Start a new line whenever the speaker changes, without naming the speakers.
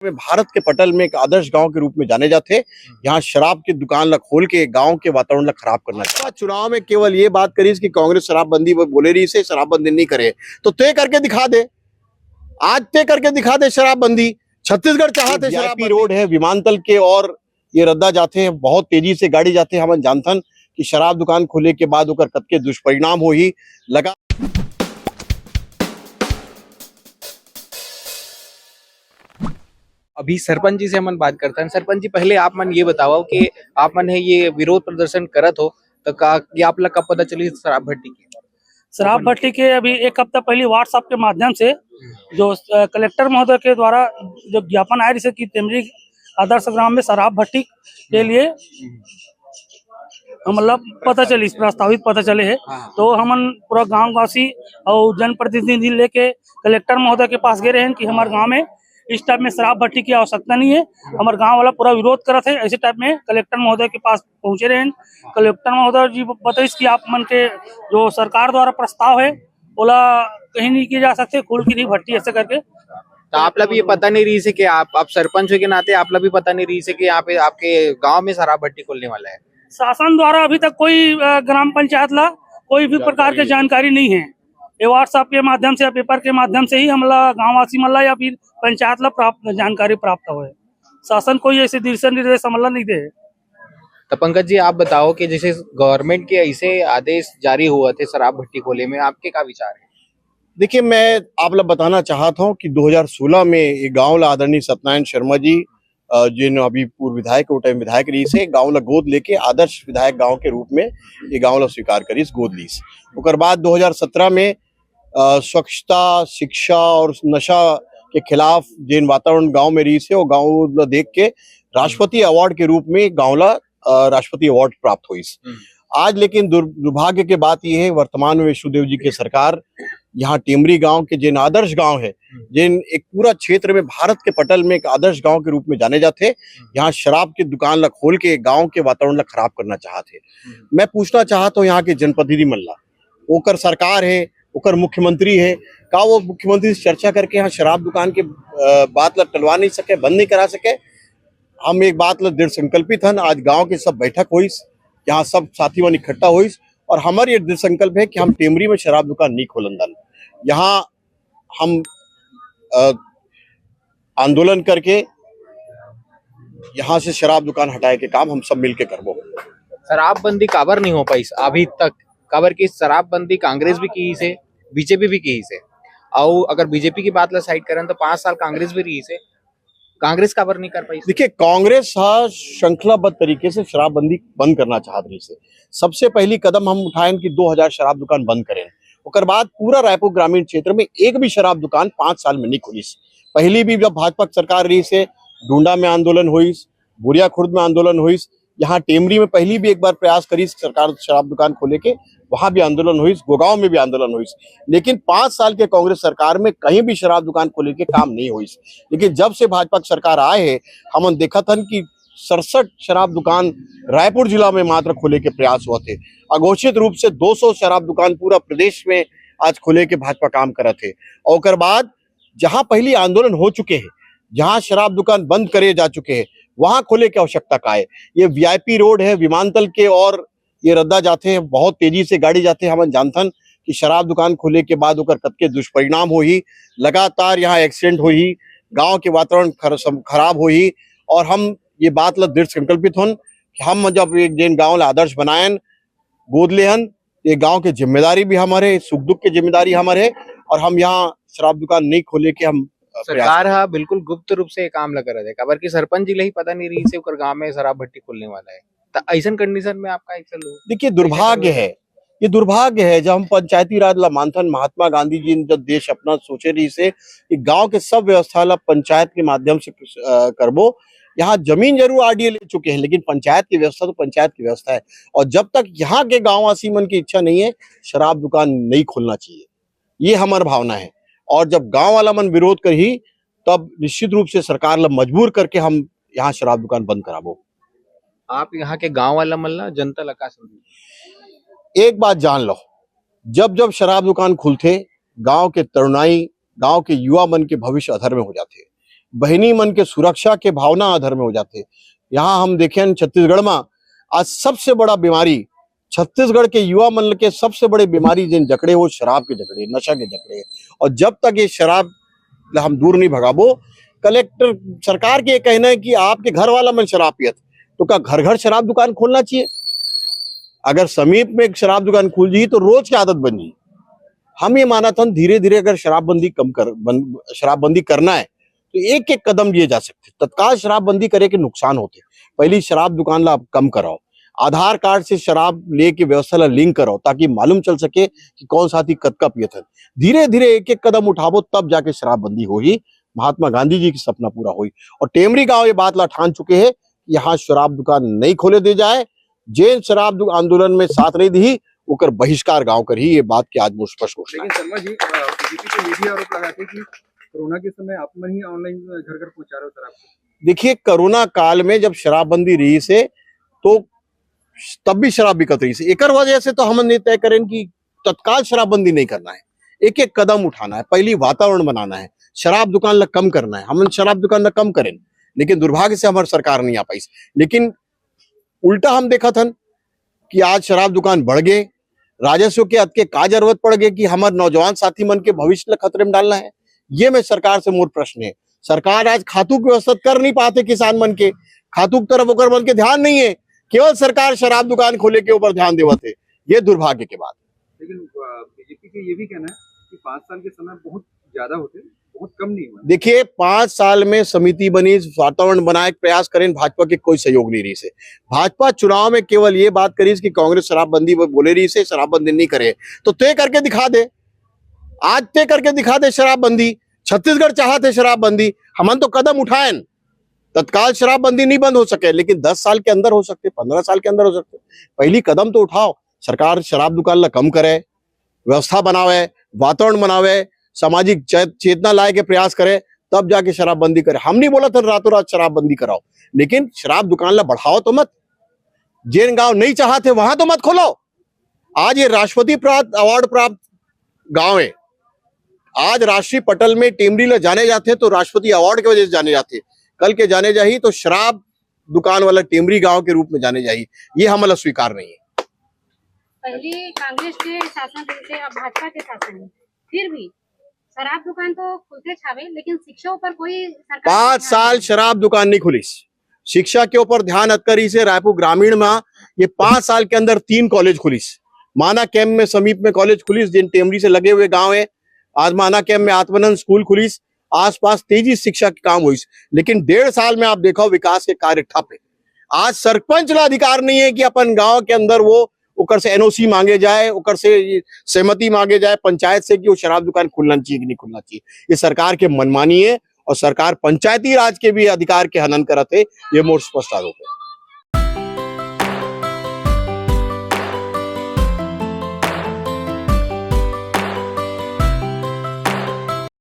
में भारत के पटल में एक आदर्श गांव के रूप में जाने जाते। यहाँ शराब की दुकान ला खोल के गांव के वातावरण ला खराब करना चाहिए। चुनाव में केवल ये बात करी कि कांग्रेस शराबबंदी बोले रही से शराबबंदी नहीं करे, तो तय करके दिखा दे, आज तय करके दिखा दे शराबबंदी। छत्तीसगढ़ चाहते वीआईपी रोड है विमानतल के और ये रद्दा जाते हैं, बहुत तेजी से गाड़ी जाते हैं। हम जानथन कि शराब दुकान खोले के बाद ओकर कतके दुष्परिणाम हो ही लगा।
अभी सरपंच जी से हम बात करते हैं। सरपंच जी, पहले आप मन ये बताओ कि आप मन है ये विरोध प्रदर्शन करत हो तो का ये आप लोग कब पता चली शराब भट्टी की?
शराब भट्टी के अभी एक हफ्ता पहले व्हाट्सएप के माध्यम से जो कलेक्टर महोदय के द्वारा जो ज्ञापन आया जिसे कि टेमरी आदर्श ग्राम में शराब भट्टी के लिए मतलब पता चली, प्रस्तावित पता चले है। तो हमन पूरा गांव वासी और जनप्रतिनिधि लेके कलेक्टर महोदय के पास गए रहे कि हमारे गांव में इस टाइप में शराब भट्टी की आवश्यकता नहीं है। हमारे गांव वाला पूरा विरोध करत है। ऐसे टाइप में कलेक्टर महोदय के पास पहुंचे रहे। कलेक्टर महोदय जी बताइस कि आप मन के जो सरकार द्वारा प्रस्ताव है ओला कहीं नहीं किए जा सकते, खुल की नहीं भट्टी ऐसे करके।
तो आप लोग भी ये पता नहीं रही से कि आप सरपंच के नाते आप लोग भी पता नहीं रही से कि यहाँ पे आपके गांव में शराब भट्टी खुलने वाला है।
शासन द्वारा अभी तक कोई ग्राम पंचायत ला कोई भी प्रकार की जानकारी नहीं है। ये व्हाट्सएप के माध्यम से या पेपर के माध्यम से ही हमला गाँव वासी मल्ला या फिर पंचायत ला जानकारी प्राप्त हुए। शासन कोई ऐसे दिशा निर्देश हमला नहीं दे।
तो पंकज जी, आप बताओ कि जैसे गवर्नमेंट के ऐसे आदेश जारी हुए थे शराब भट्टी खोले में, आपके क्या विचार है?
देखिए, मैं आप लोग बताना चाहता हूँ कि 2016 में ये गांव ला आदरणीय सत्यनारायण शर्मा जी जिन अभी पूर्व विधायक टाइम विधायक रही से गांव ला गोद लेके आदर्श विधायक गांव के रूप में ये गांव ला स्वीकार करीस, गोद लीस। उसके बाद 2017 में स्वच्छता, शिक्षा और नशा के खिलाफ जिन वातावरण गांव में रही से वो गांव देख के राष्ट्रपति अवार्ड के रूप में गांव ला राष्ट्रपति अवार्ड प्राप्त हुई। आज लेकिन दुर्भाग्य की बात यह है, वर्तमान में विष्णुदेव जी की सरकार यहाँ टेमरी गांव के जिन आदर्श गांव है, जिन एक पूरा क्षेत्र में भारत के पटल में एक आदर्श गांव के रूप में जाने जाते, यहाँ शराब की दुकान ला खोल के गांव के वातावरण ला खराब करना चाहते। मैं पूछना चाहता हूँ यहाँ के जनप्रतिनिधि मल्ला, ओकर सरकार है, ओकर मुख्यमंत्री है, का वो मुख्यमंत्री से चर्चा करके यहाँ शराब दुकान के बात ला टलवा नहीं सके, बंद नहीं करा सके? हम एक बात ला दृढ़ संकल्पित हन। आज गांव के सब बैठक हुई, यहाँ सब साथी मन इकट्ठा हुई और हमारी दृढ़ संकल्प है कि हम टेमरी में शराब दुकान नहीं खोलन दाल। यहाँ हम आंदोलन करके यहाँ से शराब दुकान हटाए के काम हम सब मिलके करबो।
शराबबंदी काबर नहीं हो पाई अभी तक? काबर की शराबबंदी कांग्रेस भी की से, बीजेपी भी की से, और अगर बीजेपी की बात ला साइड करें तो 5 साल कांग्रेस भी रही से, कांग्रेस काबर नहीं कर पाई?
देखिए, कांग्रेस श्रृंखलाबद्ध तरीके से शराबबंदी बंद करना चाहत रही से। सबसे पहली कदम हम उठाएं कि 2000 शराब दुकान बंद करें। उसके बाद पूरा रायपुर ग्रामीण क्षेत्र में एक भी शराब दुकान 5 साल में नहीं खुली। पहली भी जब भाजपा सरकार रही से डूंडा में आंदोलन हुई, बुरिया खुर्द में आंदोलन हुई, यहाँ टेमरी में पहली भी एक बार प्रयास करी सरकार शराब दुकान खोले के, वहां भी आंदोलन हुई, गोगांव में भी आंदोलन हुई। लेकिन 5 साल के कांग्रेस सरकार में कहीं भी शराब दुकान खोले के काम नहीं हुई। लेकिन जब से भाजपा सरकार आए है, हम देखा था कि 67 शराब दुकान रायपुर जिला में मात्र खोले के प्रयास हुआ थे। अघोषित रूप से 200 शराब दुकान पूरा प्रदेश में आज खोले के भाजपा काम कर रहे थे। और उसके बाद जहां पहली आंदोलन हो चुके हैं, जहां शराब दुकान बंद करे जा चुके हैं, वहां खोले की आवश्यकता का है? ये वीआईपी रोड है विमानतल के और ये रद्दा जाते हैं, बहुत तेजी से गाड़ी जाते हैं। हम जानथन कि शराब दुकान खोले के बाद ओकर कतके दुष्परिणाम हो ही, लगातार यहाँ एक्सीडेंट हो ही, गांव के वातावरण खराब हो ही। और हम ये बात ला दृढ़ संकल्पित हन कि हम जब एक जिन गांव ला आदर्श बनायन, गोद लेहन, ये गांव के जिम्मेदारी भी हमारे, सुख दुख की जिम्मेदारी हमारे, और हम यहाँ शराब दुकान नहीं खोले के हम
सरकार हा बिल्कुल गुप्त रूप से काम लगा रहे थे। काबर की सरपंच जी ही पता नहीं रही से उकर गांव में शराब भट्टी खुलने वाला है। तो ऐसा कंडीशन में आपका एक्शन लो।
देखिए, दुर्भाग्य है, ये दुर्भाग्य है जब हम पंचायती राज ला मानथन। महात्मा गांधी जी ने जब देश अपना सोचे रही से कि गांव के सब व्यवस्था ला पंचायत के माध्यम से करबो। यहाँ जमीन जरूर आरडीए ले चुके हैं, लेकिन पंचायत की व्यवस्था तो पंचायत की व्यवस्था है। और जब तक यहाँ के गांववासी मन की इच्छा नहीं है, शराब दुकान नहीं खोलना चाहिए, ये हमारी भावना है। और जब गांव वाला मन विरोध कर ही, तब निश्चित रूप से सरकार ला मजबूर करके हम यहाँ शराब दुकान बंद कराबो।
आप यहाँ के गांव वाला मल्ला जनता लगा समझो,
एक बात जान लो, जब जब शराब दुकान खुलते, गांव के तरुणाई, गांव के युवा मन के भविष्य अधर में हो जाते। बहनी मन के सुरक्षा के भावना अधर में हो जाते। यहाँ हम देखें छत्तीसगढ़ में आज सबसे बड़ा बीमारी छत्तीसगढ़ के युवा मन के सबसे बड़े बीमारी जिन जकड़े वो शराब के जकड़े, नशा के जकड़े। और जब तक ये शराब हम दूर नहीं भगाबो, कलेक्टर सरकार के कहना है कि आपके घर वाला मन शराब पियत, तो क्या घर घर शराब दुकान खोलना चाहिए? अगर समीप में एक शराब दुकान खुल जी तो रोज की आदत बन जी। हम ये माना था धीरे धीरे अगर शराबबंदी करना है तो एक एक कदम लिए जा सकते। तत्काल शराबबंदी करे के नुकसान होते। पहली शराब दुकान ला कम कराओ, आधार कार्ड से शराब लेके व्यवस्था ला लिंक कराओ ताकि मालूम चल सके कि कौन साथी कतका पियत है। धीरे धीरे एक एक कदम उठावो तब जाके शराबबंदी होगी, महात्मा गांधी जी की सपना पूरा हुई। और टेमरी गांव ये बात ला ठान चुके हैं यहाँ शराब दुकान नहीं खोले दे जाए। जे शराब आंदोलन में साथ नहीं दी उकर बहिष्कार गांव कर ही, ये बात की आज स्पष्ट घोषणा।
लेकिन शर्मा जी बीजेपी को ये भी आरोप लगाते कि कोरोना के समय आप मन ही ऑनलाइन घर घर पहुंचा रहे हो शराब को।
देखिए कोरोना काल में जब शराबबंदी रही से तो तब भी शराब बिकत रही से। एक वजह से तो हम तय करें कि तत्काल शराबबंदी नहीं करना है, एक एक कदम उठाना है। पहली वातावरण बनाना है, शराब दुकान ला कम करना है। हम शराब दुकान ला कम करें, लेकिन दुर्भाग्य से हमारी सरकार नहीं आ पाई। लेकिन उल्टा हम देखा था कि आज शराब दुकान बढ़ गए, राजस्व के अत के का जरूरत पड़ गए कि हमारे नौजवान साथी मन के भविष्य खतरे में डालना है। ये मैं सरकार से मोर प्रश्न है। सरकार आज खातू की व्यवस्था कर नहीं पाते किसान मन के, खातू की तरफ ओकर मन के ध्यान नहीं है, केवल सरकार शराब दुकान खोले के ऊपर ध्यान देवत है। ये दुर्भाग्य के बात है।
लेकिन बीजेपी के ये भी कहना है कि 5 साल के समय बहुत ज्यादा होते, बहुत कम नहीं हुआ।
देखिए 5 साल में समिति बनी, वातावरण बनाए, प्रयास करें, भाजपा के कोई सहयोग नहीं रही से। भाजपा चुनाव में केवल ये बात करी कि कांग्रेस शराबबंदी बोले रही से शराबबंदी नहीं करे, तो तय करके दिखा दे। आज तय करके दिखा दे शराबबंदी। छत्तीसगढ़ चाहते शराबबंदी, हम तो कदम उठाए। तत्काल शराबबंदी नहीं बंद हो सके, लेकिन 10 साल के अंदर हो सकते, 15 साल के अंदर हो सकते। पहली कदम तो उठाओ, सरकार शराब दुकान ला कम करे, व्यवस्था बनावे, वातावरण बनावे, सामाजिक चेतना लाए के प्रयास करे, तब जाके शराबबंदी करे। हम नहीं बोला था रातों रात शराबबंदी कराओ, लेकिन शराब दुकान ला बढ़ाओ तो मत। जिन गांव नहीं चाहते वहां तो मत खोलो। आज ये राष्ट्रपति अवार्ड प्राप्त गांव है, आज राष्ट्रीय पटल में टेमरी ला जाने जाते तो राष्ट्रपति अवार्ड की वजह से जाने जाते। कल के जाने जाही तो शराब दुकान वाला टेमरी गांव के रूप में जाने जाही। ये हमारा स्वीकार नहीं है।
पहले कांग्रेस के शासन से अब भाजपा के शासन में फिर भी शराब दुकान तो खुलते छावे, लेकिन शिक्षा ऊपर कोई सरकार
5 साल शराब दुकान नहीं खुली, शिक्षा के ऊपर ध्यान अतकरी से रायपुर ग्रामीण में ये 5 साल के अंदर 3 कॉलेज खुलीस। माना कैंप में समीप में कॉलेज खुलीस, जिन टेमरी से लगे हुए गांव है। आज माना कैंप में आत्मानंद स्कूल खुलीस, आसपास तेजी शिक्षा के काम हुई। लेकिन 1.5 साल में आप देखो विकास के कार्य ठप है। आज सरपंच ला अधिकार नहीं है कि अपन गांव के अंदर वो उकर से एनओसी मांगे जाए, उकर से सहमति मांगे जाए पंचायत से कि वो शराब दुकान खुलना चाहिए कि नहीं खुलना चाहिए। ये सरकार के मनमानी है और सरकार पंचायती राज के भी अधिकार के हनन करत है। ये मोर स्पष्ट आरोप है।